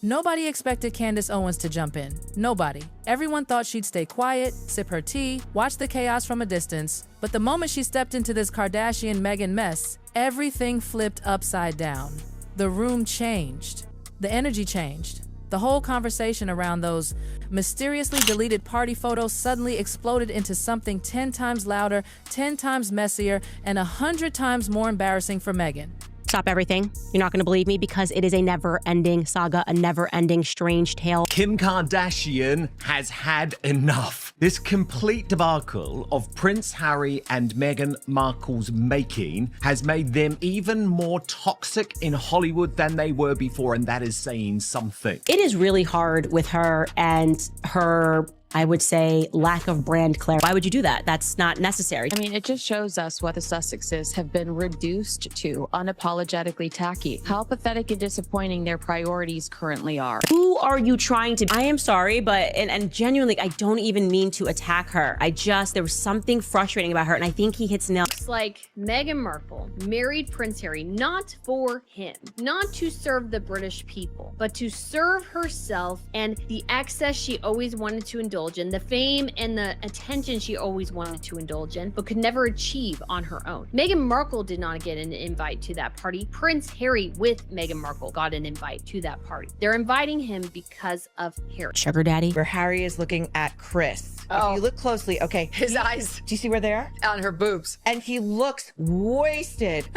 Nobody expected Candace Owens to jump in. Nobody. Everyone thought she'd stay quiet, sip her tea, watch the chaos from a distance. But the moment she stepped into this Kardashian Meghan mess, everything flipped upside down. The room changed. The energy changed. The whole conversation around those mysteriously deleted party photos suddenly exploded into something 10 times louder, 10 times messier, and 100 times more embarrassing for Meghan. Stop everything. You're not going to believe me because it is a never-ending saga, a never-ending strange tale. Kim Kardashian has had enough. This complete debacle of Prince Harry and Meghan Markle's making has made them even more toxic in Hollywood than they were before, and that is saying something. It is really hard with her and her, I would say, lack of brand clarity. Why would you do that? That's not necessary. I mean, it just shows us what the Sussexes have been reduced to, unapologetically tacky. How pathetic and disappointing their priorities currently are. Who are you trying to? I am sorry, but, and genuinely, I don't even mean to attack her. There was something frustrating about her, and I think he hits nail. Looks like Meghan Markle married Prince Harry not for him, not to serve the British people, but to serve herself and the access she always wanted to indulge in, the fame and the attention she always wanted to indulge in, but could never achieve on her own. Meghan Markle did not get an invite to that party. Prince Harry with Meghan Markle got an invite to that party. They're inviting him because of Harry. Sugar daddy. Where Harry is looking at Chris. If you look closely, okay. His eyes. Do you see where they are? On her boobs. And he looks wasted,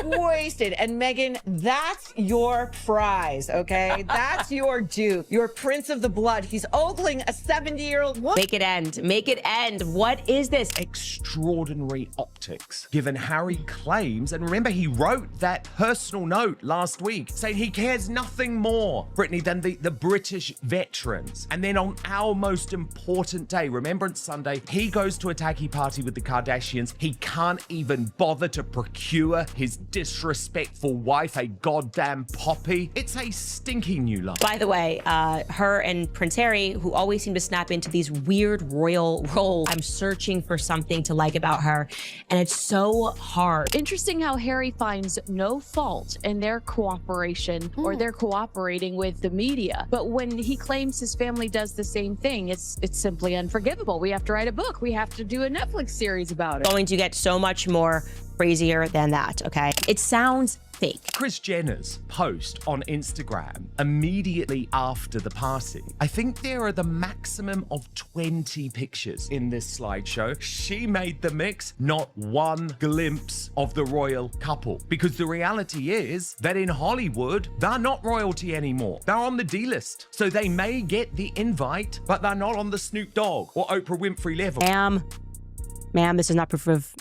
wasted. And Meghan, that's your prize, okay? That's your dupe, your prince of the blood. He's ogling a 70-year-old woman. Make it end. Make it end. What is this? Extraordinary optics, given Harry claims, and remember he wrote that personal note last week saying he cares nothing more, Brittany, than the British veterans. And then on our most important day, Remembrance Sunday, he goes to a tacky party with the Kardashians. He can't even bother to procure his disrespectful wife a goddamn poppy. It's a stinking new love. By the way, her and Prince Harry, who always seem to snap into these weird royal roles. I'm searching for something to like about her, and it's so hard. Interesting how Harry finds no fault in their cooperation or their cooperating with the media. But when he claims his family does the same thing, it's simply unforgivable. We have to write a book. We have to do a Netflix series about it. Going to get so much more crazier than that, okay? It sounds fake. Kris Jenner's post on Instagram immediately after the party. I think there are the maximum of 20 pictures in this slideshow. She made the mix, not one glimpse of the royal couple. Because the reality is that in Hollywood, they're not royalty anymore. They're on the D-list. So they may get the invite, but they're not on the Snoop Dogg or Oprah Winfrey level. Ma'am, this is not proof of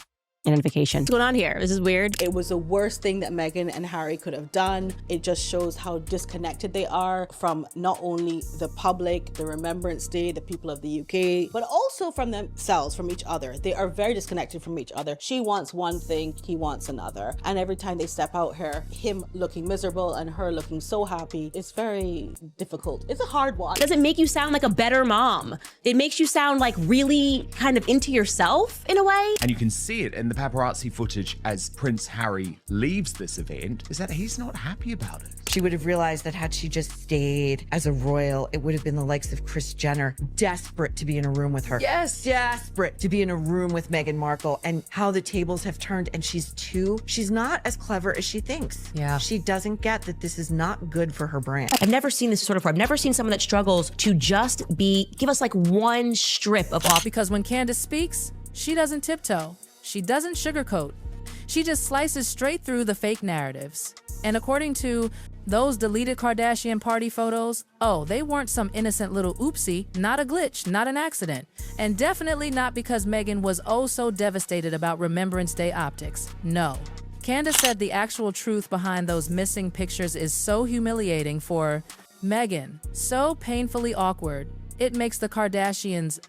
identification. What's going on here? This is weird. It was the worst thing that Meghan and Harry could have done. It just shows how disconnected they are from not only the public, the Remembrance Day, the people of the UK, but also from themselves, from each other. They are very disconnected from each other. She wants one thing, he wants another. And every time they step out here, him looking miserable and her looking so happy, it's very difficult. It's a hard one. Does it make you sound like a better mom? It makes you sound like really kind of into yourself in a way. And you can see it in the paparazzi footage as Prince Harry leaves this event, is that he's not happy about it. She would have realized that had she just stayed as a royal, it would have been the likes of Kris Jenner, desperate to be in a room with her. Yes. Desperate to be in a room with Meghan Markle, and how the tables have turned, and she's not as clever as she thinks. Yeah. She doesn't get that this is not good for her brand. I've never seen this sort of, I've never seen someone that struggles to just give us like one strip of off. Because when Candace speaks, she doesn't tiptoe. She doesn't sugarcoat. She just slices straight through the fake narratives. And according to those deleted Kardashian party photos, oh, they weren't some innocent little oopsie, not a glitch, not an accident. And definitely not because Meghan was oh so devastated about Remembrance Day optics. No. Candace said the actual truth behind those missing pictures is so humiliating for Meghan, so painfully awkward. It makes the Kardashians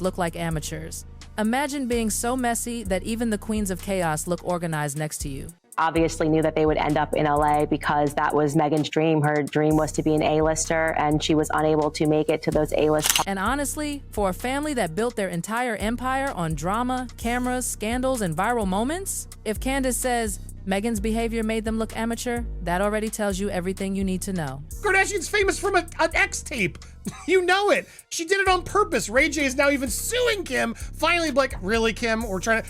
look like amateurs. Imagine being so messy that even the queens of chaos look organized next to you. Obviously knew that they would end up in LA because that was Meghan's dream. Her dream was to be an A-lister, and she was unable to make it to those A-list. And honestly, for a family that built their entire empire on drama, cameras, scandals, and viral moments, if Candace says, Meghan's behavior made them look amateur? That already tells you everything you need to know. Kardashian's famous from an X tape. You know it. She did it on purpose. Ray J is now even suing Kim. Finally, like, really, Kim?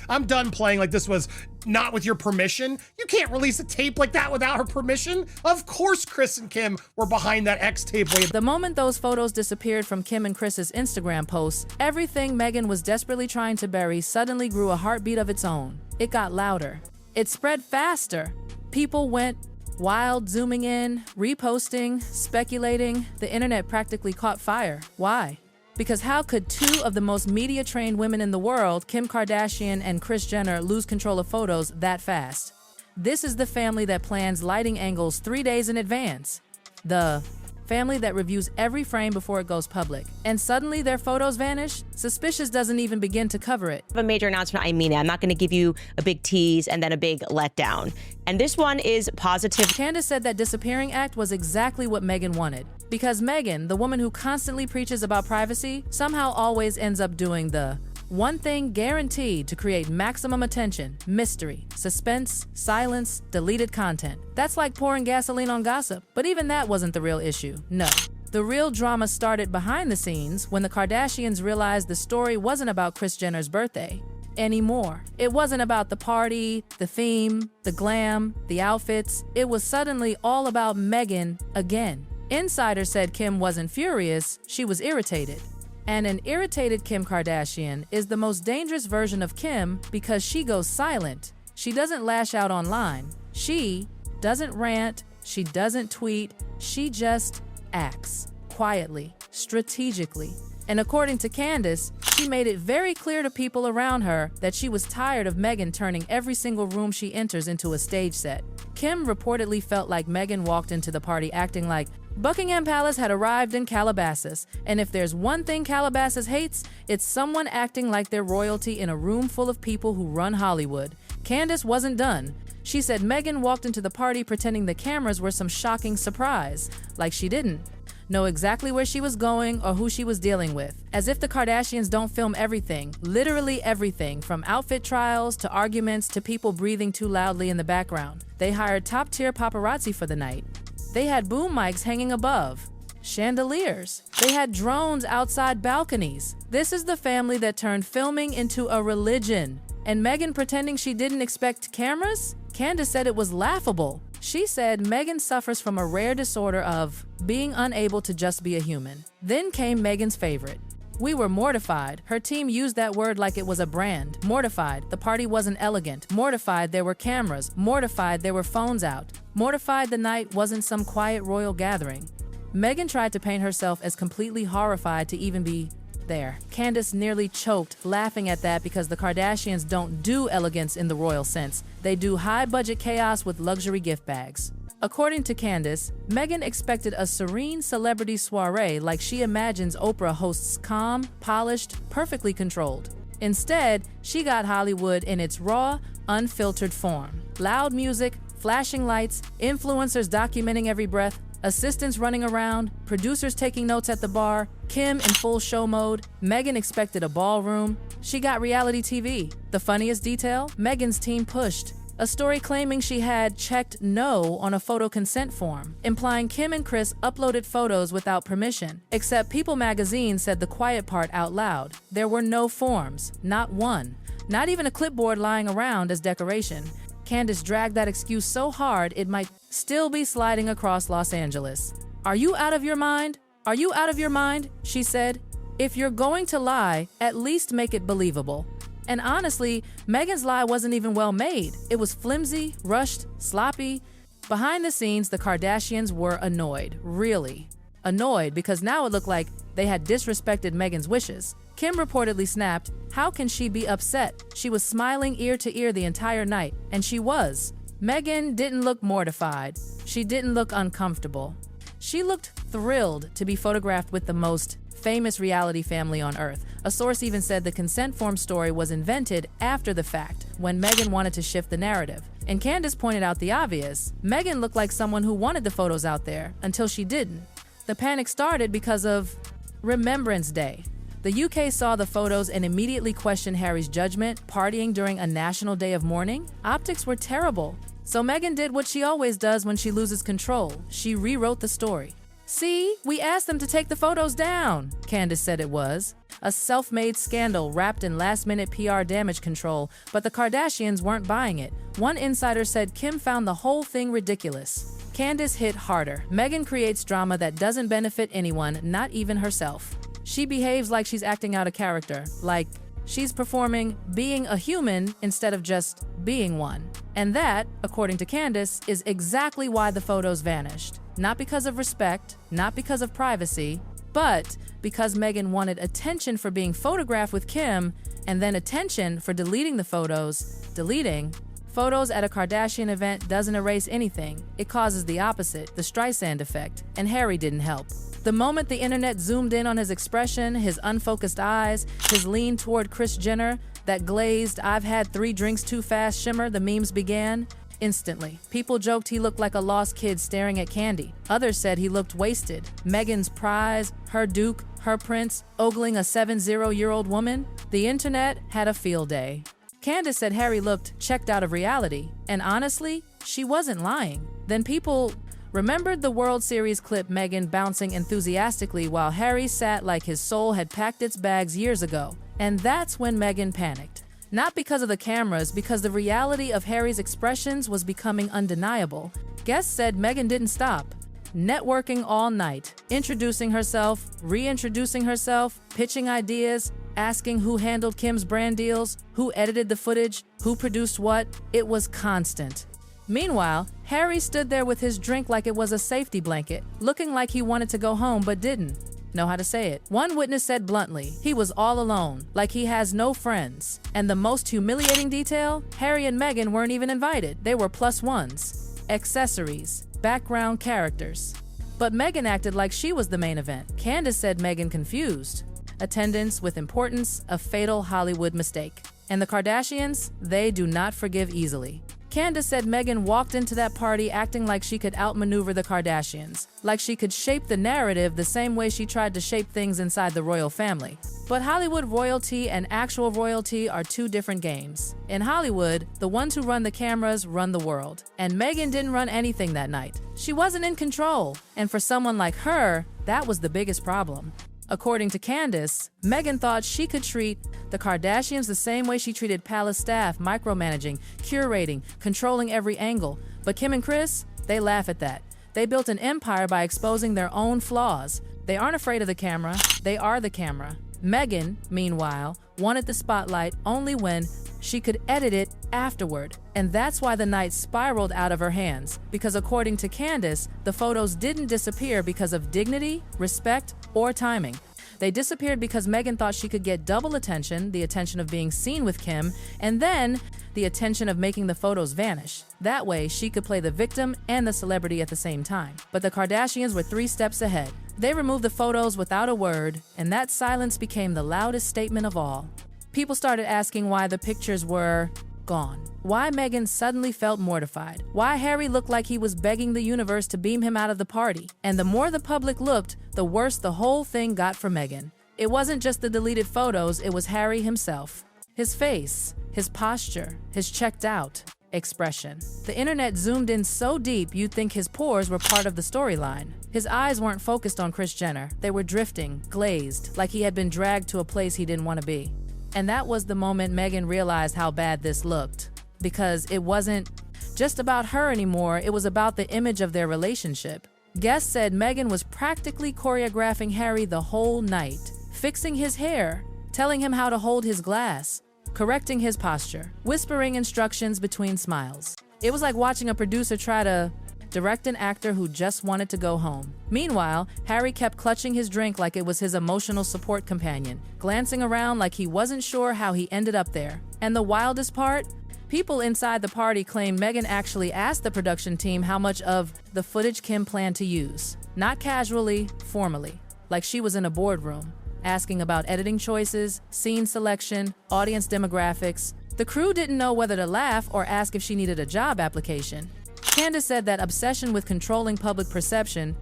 I'm done playing like this was not with your permission. You can't release a tape like that without her permission. Of course Kris and Kim were behind that X tape way. The moment those photos disappeared from Kim and Kris's Instagram posts, everything Meghan was desperately trying to bury suddenly grew a heartbeat of its own. It got louder. It spread faster. People went wild, zooming in, reposting, speculating. The internet practically caught fire. Why? Because how could two of the most media-trained women in the world, Kim Kardashian and Kris Jenner, lose control of photos that fast? This is the family that plans lighting angles 3 days in advance. The family that reviews every frame before it goes public. And suddenly their photos vanish? Suspicious doesn't even begin to cover it. A major announcement, I mean it. I'm not going to give you a big tease and then a big letdown. And this one is positive. Candace said that disappearing act was exactly what Meghan wanted. Because Meghan, the woman who constantly preaches about privacy, somehow always ends up doing the one thing guaranteed to create maximum attention: mystery, suspense, silence, deleted content. That's like pouring gasoline on gossip. But even that wasn't the real issue. No. The real drama started behind the scenes when the Kardashians realized the story wasn't about Kris Jenner's birthday anymore. It wasn't about the party, the theme, the glam, the outfits. It was suddenly all about Meghan again. Insiders said Kim wasn't furious, she was irritated. And an irritated Kim Kardashian is the most dangerous version of Kim because she goes silent. She doesn't lash out online. She doesn't rant. She doesn't tweet. She just acts quietly, strategically. And according to Candace, she made it very clear to people around her that she was tired of Meghan turning every single room she enters into a stage set. Kim reportedly felt like Meghan walked into the party acting like Buckingham Palace had arrived in Calabasas, and if there's one thing Calabasas hates, it's someone acting like they're royalty in a room full of people who run Hollywood. Candace wasn't done. She said Meghan walked into the party pretending the cameras were some shocking surprise, like she didn't know exactly where she was going or who she was dealing with. As if the Kardashians don't film everything, literally everything, from outfit trials to arguments to people breathing too loudly in the background. They hired top-tier paparazzi for the night. They had boom mics hanging above, chandeliers. They had drones outside balconies. This is the family that turned filming into a religion. And Meghan pretending she didn't expect cameras? Candace said it was laughable. She said Meghan suffers from a rare disorder of being unable to just be a human. Then came Meghan's favorite. We were mortified. Her team used that word like it was a brand. Mortified. The party wasn't elegant. Mortified there were cameras. Mortified there were phones out. Mortified the night wasn't some quiet royal gathering. Meghan tried to paint herself as completely horrified to even be there. Candace nearly choked, laughing at that because the Kardashians don't do elegance in the royal sense. They do high-budget chaos with luxury gift bags. According to Candace, Meghan expected a serene celebrity soiree like she imagines Oprah hosts, calm, polished, perfectly controlled. Instead, she got Hollywood in its raw, unfiltered form. Loud music, flashing lights, influencers documenting every breath, assistants running around, producers taking notes at the bar, Kim in full show mode. Meghan expected a ballroom. She got reality TV. The funniest detail? Meghan's team pushed a story claiming she had checked no on a photo consent form, implying Kim and Kris uploaded photos without permission. Except People magazine said the quiet part out loud. There were no forms, not one. Not even a clipboard lying around as decoration. Candace dragged that excuse so hard it might still be sliding across Los Angeles. Are you out of your mind? Are you out of your mind? She said. If you're going to lie, at least make it believable. And honestly, Meghan's lie wasn't even well made. It was flimsy, rushed, sloppy. Behind the scenes, the Kardashians were annoyed, really annoyed, because now it looked like they had disrespected Meghan's wishes. Kim reportedly snapped, "How can she be upset? She was smiling ear to ear the entire night," and she was. Meghan didn't look mortified. She didn't look uncomfortable. She looked thrilled to be photographed with the most famous reality family on earth. A source even said the consent form story was invented after the fact, when Meghan wanted to shift the narrative. And Candace pointed out the obvious. Meghan looked like someone who wanted the photos out there, until she didn't. The panic started because of Remembrance Day. The UK saw the photos and immediately questioned Harry's judgment, partying during a national day of mourning. Optics were terrible. So Meghan did what she always does when she loses control. She rewrote the story. "See, we asked them to take the photos down," Candace said it was. A self-made scandal wrapped in last-minute PR damage control, but the Kardashians weren't buying it. One insider said Kim found the whole thing ridiculous. Candace hit harder. Meghan creates drama that doesn't benefit anyone, not even herself. She behaves like she's acting out a character, like she's performing being a human instead of just being one. And that, according to Candace, is exactly why the photos vanished. Not because of respect, not because of privacy, but because Meghan wanted attention for being photographed with Kim and then attention for deleting the photos. Deleting photos at a Kardashian event doesn't erase anything. It causes the opposite, the Streisand effect, and Harry didn't help. The moment the internet zoomed in on his expression, his unfocused eyes, his lean toward Kris Jenner, that glazed, "I've had 3 drinks too fast" shimmer, the memes began. Instantly, people joked he looked like a lost kid staring at candy. Others said he looked wasted. Meghan's prize, her duke, her prince, ogling a 70-year-old woman. The internet had a field day. Candace said Harry looked checked out of reality, and honestly, she wasn't lying. Then people remembered the World Series clip Meghan bouncing enthusiastically while Harry sat like his soul had packed its bags years ago. And that's when Meghan panicked. Not because of the cameras, because the reality of Harry's expressions was becoming undeniable. Guests said Meghan didn't stop. Networking all night, introducing herself, reintroducing herself, pitching ideas, asking who handled Kim's brand deals, who edited the footage, who produced what. It was constant. Meanwhile, Harry stood there with his drink like it was a safety blanket, looking like he wanted to go home but didn't know how to say it. One witness said bluntly, he was all alone, like he has no friends. And the most humiliating detail, Harry and Meghan weren't even invited. They were plus ones, accessories, background characters. But Meghan acted like she was the main event. Candace said Meghan confused attendance with importance, a fatal Hollywood mistake. And the Kardashians, they do not forgive easily. Candace said Meghan walked into that party acting like she could outmaneuver the Kardashians, like she could shape the narrative the same way she tried to shape things inside the royal family. But Hollywood royalty and actual royalty are 2 different games. In Hollywood, the ones who run the cameras run the world. And Meghan didn't run anything that night. She wasn't in control. And for someone like her, that was the biggest problem. According to Candace, Meghan thought she could treat the Kardashians the same way she treated palace staff, micromanaging, curating, controlling every angle. But Kim and Kris, they laugh at that. They built an empire by exposing their own flaws. They aren't afraid of the camera, they are the camera. Meghan, meanwhile, wanted the spotlight only when she could edit it afterward. And that's why the night spiraled out of her hands. Because according to Candace, the photos didn't disappear because of dignity, respect, or timing. They disappeared because Meghan thought she could get double attention, the attention of being seen with Kim, and then the attention of making the photos vanish. That way, she could play the victim and the celebrity at the same time. But the Kardashians were 3 steps ahead. They removed the photos without a word, and that silence became the loudest statement of all. People started asking why the pictures were gone. Why Meghan suddenly felt mortified. Why Harry looked like he was begging the universe to beam him out of the party. And the more the public looked, the worse the whole thing got for Meghan. It wasn't just the deleted photos, it was Harry himself. His face, his posture, his checked out expression. The internet zoomed in so deep you'd think his pores were part of the storyline. His eyes weren't focused on Kris Jenner. They were drifting, glazed, like he had been dragged to a place he didn't want to be. And that was the moment Meghan realized how bad this looked. Because it wasn't just about her anymore, it was about the image of their relationship. Guests said Meghan was practically choreographing Harry the whole night, fixing his hair, telling him how to hold his glass, correcting his posture, whispering instructions between smiles. It was like watching a producer try to direct an actor who just wanted to go home. Meanwhile, Harry kept clutching his drink like it was his emotional support companion, glancing around like he wasn't sure how he ended up there. And the wildest part? People inside the party claimed Meghan actually asked the production team how much of the footage Kim planned to use. Not casually, formally, like she was in a boardroom, asking about editing choices, scene selection, audience demographics. The crew didn't know whether to laugh or ask if she needed a job application. Candace said that obsession with controlling public perception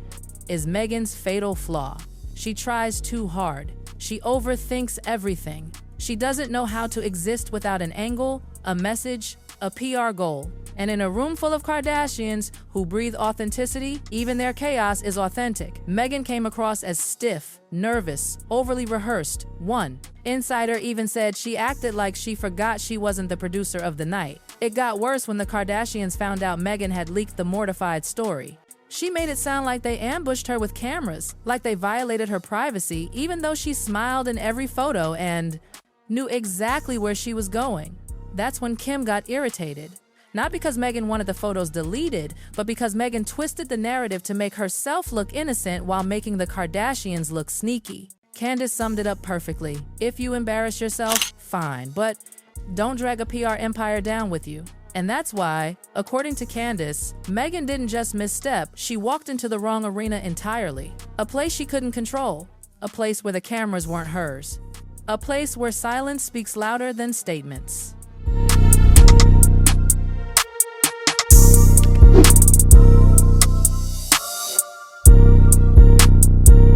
is Meghan's fatal flaw. She tries too hard. She overthinks everything. She doesn't know how to exist without an angle, a message, a PR goal. And in a room full of Kardashians who breathe authenticity, even their chaos is authentic. Meghan came across as stiff, nervous, overly rehearsed. One insider even said she acted like she forgot she wasn't the producer of the night. It got worse when the Kardashians found out Meghan had leaked the mortified story. She made it sound like they ambushed her with cameras, like they violated her privacy, even though she smiled in every photo and knew exactly where she was going. That's when Kim got irritated. Not because Meghan wanted the photos deleted, but because Meghan twisted the narrative to make herself look innocent while making the Kardashians look sneaky. Candace summed it up perfectly. If you embarrass yourself, fine, but don't drag a PR empire down with you. And that's why, according to Candace, Meghan didn't just misstep, she walked into the wrong arena entirely. A place she couldn't control. A place where the cameras weren't hers. A place where silence speaks louder than statements.